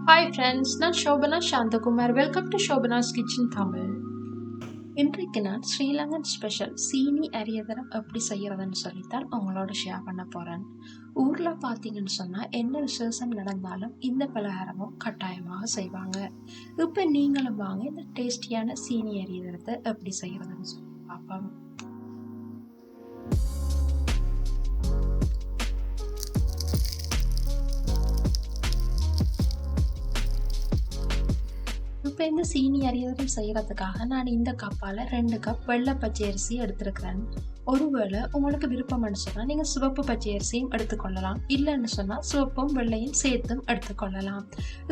Hi friends, நான் Shobana Shantakumar. Welcome to Shobana's Kitchen Tamil. இன்றைக்கு நான் ஸ்ரீலங்கன் ஸ்பெஷல் சீனி அரியதரம் எப்படி செய்யறதுன்னு சொல்லித்தான் உங்களோட ஷேர் பண்ண போறேன். ஊர்ல பாத்தீங்கன்னு சொன்னா என்ன விசேஷம் நடந்தாலும் இந்த பலகாரமும் கட்டாயமாக செய்வாங்க. இப்ப நீங்களும் வாங்க இந்த டேஸ்டியான சீனி அரியதரத்தை எப்படி செய்யறதுன்னு சொல்லி பார்ப்போம். இப்போ இந்த சீனி அரியதரம் செய்யறதுக்காக நான் இந்த கப்பால் 2 கப் வெள்ளை பச்சை அரிசி எடுத்திருக்கிறேன். ஒருவேளை உங்களுக்கு விருப்பம்னு சொன்னால் நீங்கள் சிவப்பு பச்சை அரிசியும் எடுத்துக்கொள்ளலாம், இல்லைன்னு சொன்னால் சிவப்பும் வெள்ளையும் சேர்த்தும் எடுத்துக்கொள்ளலாம்.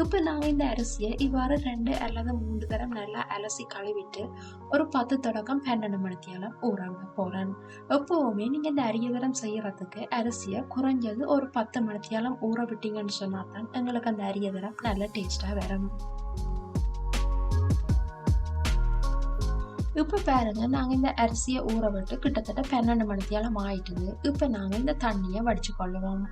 இப்போ நான் இந்த அரிசியை இவ்வாறு 2 அல்லது 3 தரம் நல்லா அலசி கழுவிட்டு ஒரு 10 தொடக்கம் 12 மணித்தியாலம் ஊற விட போகிறேன். எப்போவுமே நீங்கள் இந்த அரியதரம் செய்யறதுக்கு அரிசியை குறைஞ்சது ஒரு 10 மணித்தியாலம் ஊற விட்டீங்கன்னு சொன்னால் தான் எங்களுக்கு அந்த அரியதரம் நல்ல டேஸ்ட்டாக வரும். இப்போ பாருங்க, நாங்கள் இந்த அரிசியை ஊற விட்டு கிட்டத்தட்ட 12 மணித்தியாலம் ஆயிட்டுது. இப்போ நாங்கள் இந்த தண்ணியை வடிச்சு கொள்ளுவோம்.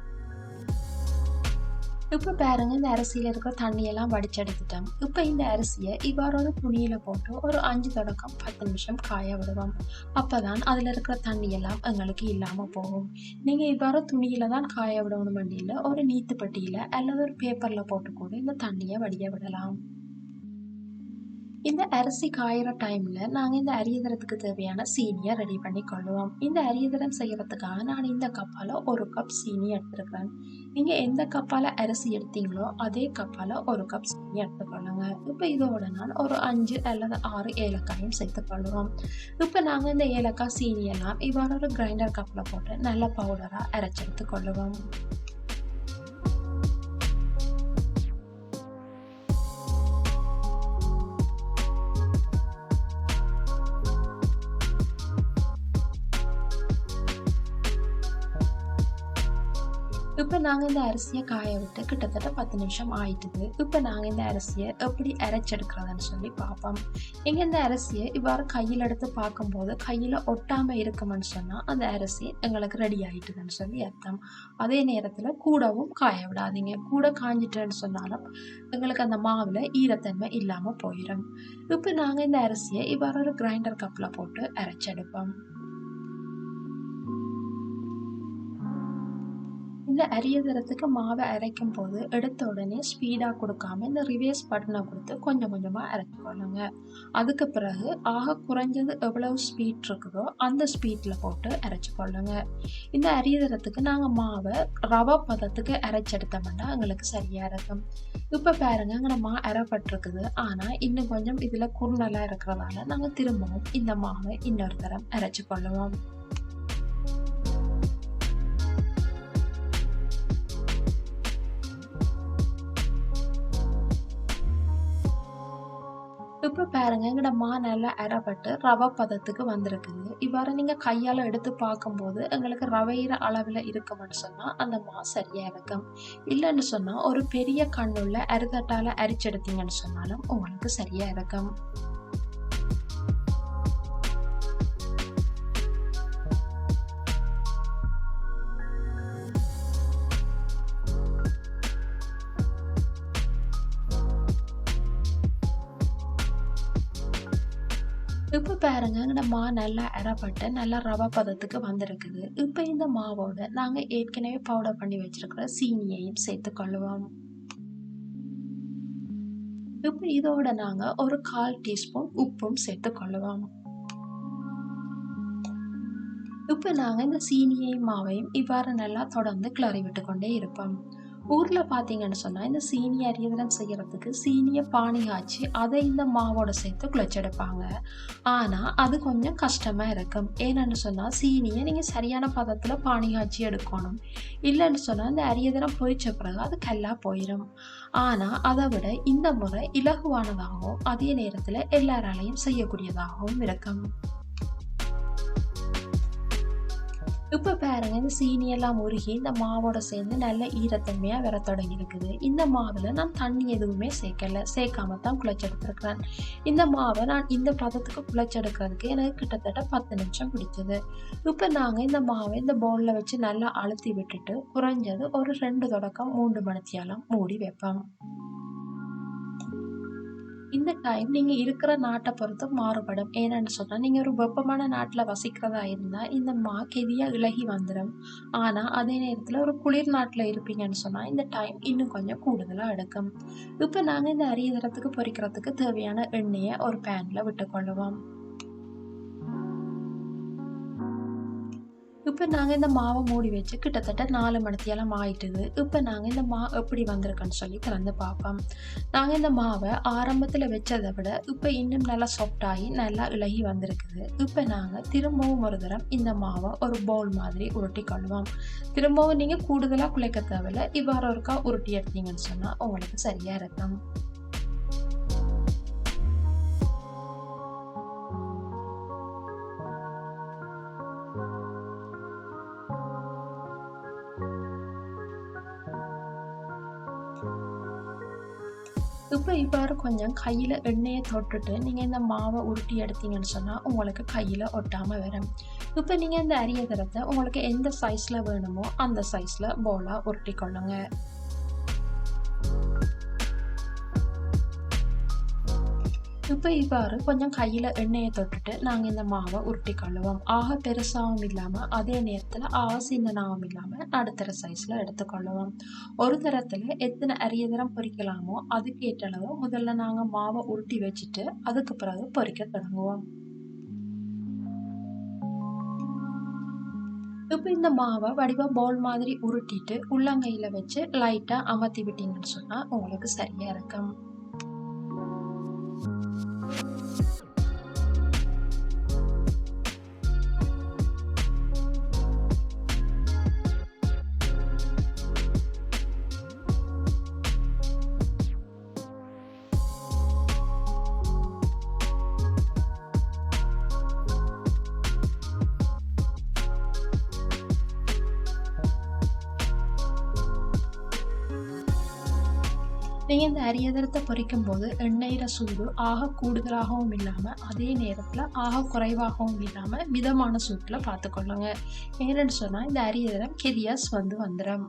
இப்போ பாருங்க, இந்த அரிசியில் இருக்கிற தண்ணியெல்லாம் வடிச்செடுத்துட்டோம். இப்போ இந்த அரிசியை இவ்வாறு ஒரு துணியில போட்டு ஒரு 5 தொடக்கம் 10 நிமிஷம் காய விடுவோம். அப்பதான் அதுல இருக்கிற தண்ணியெல்லாம் எங்களுக்கு இல்லாம போகும். நீங்க இவ்வாறு துணியில தான் காய விடணும், வண்டியில ஒரு நீத்து பெட்டியில அல்லது ஒரு பேப்பர்ல போட்டு கூட இந்த தண்ணியை வடிய விடலாம். இந்த அரிசி காயிற டைம்ல நாங்க இந்த அரியதரத்துக்கு தேவையான சீனியை ரெடி பண்ணி கொள்ளுவோம். இந்த அரியதரம் செய்யறதுக்காக நான் இந்த கப்பால 1 கப் சீனி எடுத்துருக்கிறேன். நீங்க எந்த கப்பால அரிசி எடுத்தீங்களோ அதே கப்பால 1 கப் சீனி எடுத்துக்கொள்ளுங்க. இப்ப இதோட நான் ஒரு 5 அல்லது 6 ஏலக்காயும் சேர்த்து கொள்ளுவோம். இப்ப நாங்க இந்த ஏலக்காய் சீனி எல்லாம் இவ்வாறு ஒரு கிரைண்டர் கப்ல போட்டு நல்ல பவுடரா அரைச்செடுத்து கொள்ளுவோம். இப்போ நாங்கள் இந்த அரிசியை காய விட்டு கிட்டத்தட்ட 10 நிமிஷம் ஆயிட்டுது. இப்போ நாங்கள் இந்த அரிசியை எப்படி அரைச்செடுக்கிறதுன்னு சொல்லி பார்ப்போம். நீங்கள் இந்த அரிசியை இவ்வாறு கையில் எடுத்து பார்க்கும்போது கையில் ஒட்டாமல் இருக்குமென்னு சொன்னால் அந்த அரிசி எங்களுக்கு ரெடி ஆகிட்டுதுன்னு சொல்லி அர்த்தம். அதே நேரத்தில் கூடவும் காய விடாதீங்க. கூட காஞ்சிட்டேன்னு சொன்னாலும் எங்களுக்கு அந்த மாவில் ஈரத்தன்மை இல்லாமல் போயிடும். இப்போ நாங்கள் இந்த அரிசியை இவ்வாறு ஒரு கிரைண்டர் கப்பில் போட்டு அரைச்செடுப்போம். இந்த அரியதரத்துக்கு மாவை அரைக்கும் போது எடுத்த உடனே ஸ்பீடாக கொடுக்காம இந்த ரிவேர்ஸ் பட்டனை கொடுத்து கொஞ்சம் கொஞ்சமாக அரைச்சிக்கொள்ளுங்க. அதுக்கு பிறகு ஆக குறைஞ்சது எவ்வளவு ஸ்பீட் இருக்குதோ அந்த ஸ்பீடில் போட்டு அரைச்சிக்கொள்ளுங்க. இந்த அரியதரத்துக்கு நாங்கள் மாவை ரவை பதத்துக்கு அரைச்செடுத்தோம்னா எங்களுக்கு சரியாக இருக்கும். இப்போ பாருங்க, எங்களை மா அரைப்பட்டிருக்குது. ஆனால் இன்னும் கொஞ்சம் இதில் குறுநலாக இருக்கிறதால நாங்கள் திரும்பவும் இந்த மாவை இன்னொரு தரம் அரைச்சிக்கொள்ளுவோம். இப்போ பாருங்க, எங்கட மா நல்லா அரைப்பட்டு ரவை பதத்துக்கு வந்திருக்குது. இவ்வாறு நீங்க கையால எடுத்து பார்க்கும்போது எங்களுக்கு ரவையிற அளவில் இருக்குமென்னு சொன்னா அந்த மா சரியா இருக்கும். இல்லைன்னு சொன்னா ஒரு பெரிய கண்ணுள்ள அரிதட்டால அரிச்செடுத்தீங்கன்னு சொன்னாலும் உங்களுக்கு சரியா இருக்கும். இப்போ பாருங்க, இந்த மா நல்லா அரைப்பட்டு நல்லா ரவை பதத்துக்கு வந்திருக்குது. இப்போ இந்த மாவோட நாங்கள் ஏற்கனவே பவுடர் பண்ணி வச்சிருக்கிற சீனியையும் சேர்த்து கொள்ளுவோம். இப்போ இதோட நாங்கள் ஒரு 1/4 டீஸ்பூன் உப்பும் சேர்த்து கொள்ளுவோம். இப்போ நாங்கள் இந்த சீனியையும் மாவையும் இவ்வாறு நல்லா தொடர்ந்து கிளறி விட்டு கொண்டே இருப்போம். ஊரில் பார்த்தீங்கன்னு சொன்னால் இந்த சீனி அரியதரம் செய்யறதுக்கு சீனியை பானி காய்ச்சி அதை இந்த மாவோட சேர்த்து குழச்செடுப்பாங்க. ஆனால் அது கொஞ்சம் கஷ்டமாக இருக்கும். ஏன்னு சொன்னால் சீனியை நீங்கள் சரியான பதத்தில் பானி காய்ச்சி எடுக்கணும். இல்லைன்னு சொன்னால் இந்த அரியதரம் பொரிச்ச பிறகு அது கல்லாக போயிடும். ஆனால் அதை விட இந்த முறை இலகுவானதாகவும் அதே நேரத்தில் எல்லாராலையும் செய்யக்கூடியதாகவும் இருக்கும். இப்போ பாருங்க, இந்த சீனியெல்லாம் உருகி இந்த மாவோட சேர்ந்து நல்ல ஈரத்தன்மையாக வர தொடங்கி இருக்குது. இந்த மாவில் நான் தண்ணி எதுவுமே சேர்க்காம தான் குழச்செடுத்துருக்கிறேன். இந்த மாவை நான் இந்த பதத்துக்கு குழச்செடுக்கிறதுக்கு எனக்கு கிட்டத்தட்ட 10 நிமிஷம் பிடிச்சது. இப்போ நாங்கள் இந்த மாவை இந்த பவுலில் வச்சு நல்லா அழுத்தி விட்டுட்டு குறைஞ்சது ஒரு 2 தொடக்கம் 3 மணித்தியாலம் மூடி வைப்போம். இந்த டைம் நீங்க இருக்கிற நாட்டை பொறுத்து மாறுபடும். ஏன்னு சொன்னா, நீங்க ஒரு வெப்பமான நாட்டுல வசிக்கிறதா இருந்தா, இந்த மா கெதியா இளகி வந்துரும். ஆனா, அதே நேரத்துல ஒரு குளிர் நாட்டுல இருப்பீங்கன்னு சொன்னா, இந்த டைம் இன்னும் கொஞ்சம் கூடுதலா எடுக்கும். இப்ப நாங்க இந்த அரியுதரத்துக்கு பொரிக்கிறதுக்கு தேவையான எண்ணெய ஒரு பேன்ல விட்டுக்கொள்ளுவோம். இப்ப நாங்க இந்த மாவ மூடி வச்சு கிட்டத்தட்ட 4 மணித்தியாலம் ஆயிட்டுது. இப்ப நாங்க இந்த மா எப்படி வந்திருக்குன்னு சொல்லி திறந்து பார்ப்போம். நாங்க இந்த மாவ ஆரம்பத்துல வச்சத விட இப்ப இன்னும் நல்லா சாஃப்ட் ஆகி நல்லா இளகி வந்திருக்குது. இப்ப நாங்க திரும்பவும் ஒரு தரம் இந்த மாவ ஒரு பவுல் மாதிரி உருட்டி கொள்வோம். திரும்பவும் நீங்க கூடுதலா குழைக்க தேவையில்ல. இவ்வாறு ஒருக்கா உருட்டி எடுத்தீங்கன்னு சொன்னா உங்களுக்கு சரியா இருக்கும். இப்ப இவ்வாறு கொஞ்சம் கையில எண்ணெய தொட்டுட்டு நீங்க இந்த மாவ உருட்டி எடுத்தீங்கன்னு சொன்னா, உங்களுக்கு கையில ஒட்டாம வரும். இப்ப நீங்க இந்த அரியதரத்த உங்களுக்கு எந்த சைஸ்ல வேணுமோ, அந்த சைஸ்ல போலா உருட்டி கொள்ளுங்க. இப்ப இவ்வாறு கொஞ்சம் கையில எண்ணெய தொட்டுட்டு நாங்க இந்த மாவ உருட்டி கொள்ளுவோம். ஆக பெருசாவும் இல்லாம, அதே நேரத்துல ஆக சின்னனாவும் இல்லாம நடுத்தர சைஸ்ல எடுத்துக்கொள்ளுவோம். ஒரு தரத்துல எத்தனை அரியதரம் பொரிக்கலாமோ அதுக்கு ஏற்ற அளவு முதல்ல நாங்க மாவ உருட்டி வச்சுட்டு அதுக்கு பிறகு பொரிக்க தொடங்குவோம். இப்ப இந்த மாவ வடிவா பால் மாதிரி உருட்டிட்டு உள்ளங்கையில வச்சு லைட்டா அமர்த்தி விட்டீங்கன்னு சொன்னா உங்களுக்கு சரியா இருக்கும். நீங்க இந்த அரியதரத்த பொரிக்கும்போது எண்ணெயில சூடு ஆக கூடுதலாகவும் இல்லாம, அதே நேரத்துல ஆக குறைவாகவும் இல்லாம மிதமான சூட்டுல பார்த்துக்கொள்ளுங்க. ஏன்னு சொன்னா இந்த அரியதரம் கெதியாஸ் வந்துரும்.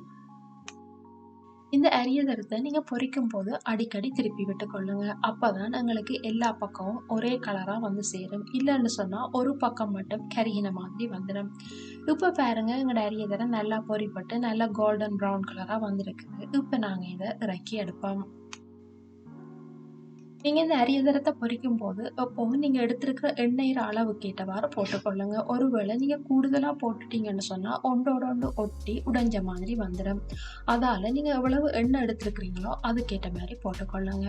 இந்த அரியதரத்த நீங்க பொரிக்கும்போது அடிக்கடி திருப்பி விட்டுக் கொள்ளுங்க. அப்பதான் எங்களுக்கு எல்லா பக்கமும் ஒரே கலரா வந்து சேரும். இல்லன்னு சொன்னா ஒரு பக்கம் மட்டும் கருகின மாதிரி வந்துரும். இப்ப பாருங்க எங்களோட அரியதரம் நல்லா பொரிப்பட்டு நல்லா கோல்டன் ப்ரவுன் கலரா வந்திருக்குது. இப்ப நாங்க இத இறக்கி எடுப்போம். நீங்க இந்த அரியதரத்த பொரிக்கும்போது, எப்பவும் நீங்க எடுத்திருக்கிற எண்ணெயோட அளவுக்கு ஏற்றவாறு போட்டுக்கொள்ளுங்க. ஒருவேளை நீங்க கூடுதலா போட்டுட்டீங்கன்னு சொன்னா, ஒன்றோட ஒன்று ஒட்டி உடைஞ்ச மாதிரி வந்துரும். அதால நீங்க எவ்வளவு எண்ணெய் எடுத்திருக்கிறீங்களோ, அதுக்கேற்ற மாரி போட்டுக்கொள்ளுங்க.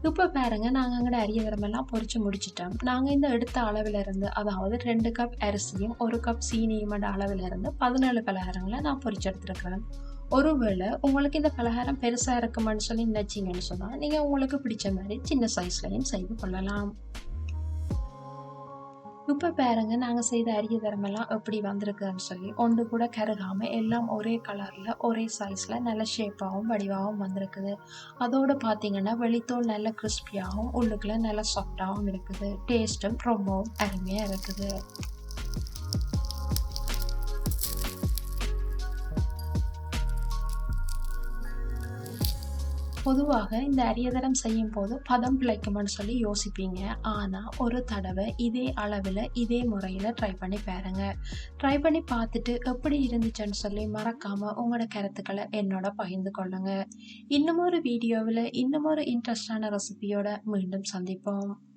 இப்ப பாருங்க, நாங்க எங்கட அரியதரமெல்லாம் பொரிச்சு முடிச்சுட்டோம். நாங்க இந்த எடுத்த அளவில இருந்து, அதாவது 2 கப் அரிசியும், 1 கப் சீனியும் அளவில இருந்து 17 பலகாரங்கள நான் பொரிச்சு எடுத்திருக்கிறேன். ஒருவேளை உங்களுக்கு இந்த பலகாரம் பெருசா இருக்குமான்னு சொல்லி நினைச்சீங்கன்னு சொன்னா, நீங்க உங்களுக்கு பிடிச்ச மாரி சின்ன சைஸ்லயும் செய்து கொள்ளலாம். இப்ப பாருங்க நாங்க செய்த அரியதரமெல்லாம் எப்படி வந்திருக்குன்னு சொல்லி, ஒன்று கூட கருகாம எல்லாம் ஒரே கலர்ல, ஒரே சைஸ்ல நல்ல ஷேப்பாவும், வடிவாவும் வந்திருக்குது. அதோட பார்த்தீங்கன்னா, வெளித்தோல் நல்ல கிரிஸ்பியாவும், உள்ளுக்குள்ள நல்ல சாஃப்ட்டாவும் இருக்குது. டேஸ்ட்டும் ரொம்பவும் அருமையா இருக்குது. பொதுவாக இந்த அரியதரம் செய்யும்போது பதம் பிழைக்குமான்னு சொல்லி யோசிப்பீங்க. ஆனா, ஒரு தடவை இதே அளவுல, இதே முறையில ட்ரை பண்ணி பாருங்க. ட்ரை பண்ணி பார்த்துட்டு எப்படி இருந்துச்சுன்னு சொல்லி மறக்காம உங்களோட கருத்துக்கள என்னோட பகிர்ந்து கொள்ளுங்க. இன்னும் ஒரு வீடியோவுல இன்னும் ஒரு இன்ட்ரெஸ்டான ரெசிபியோட மீண்டும் சந்திப்போம்.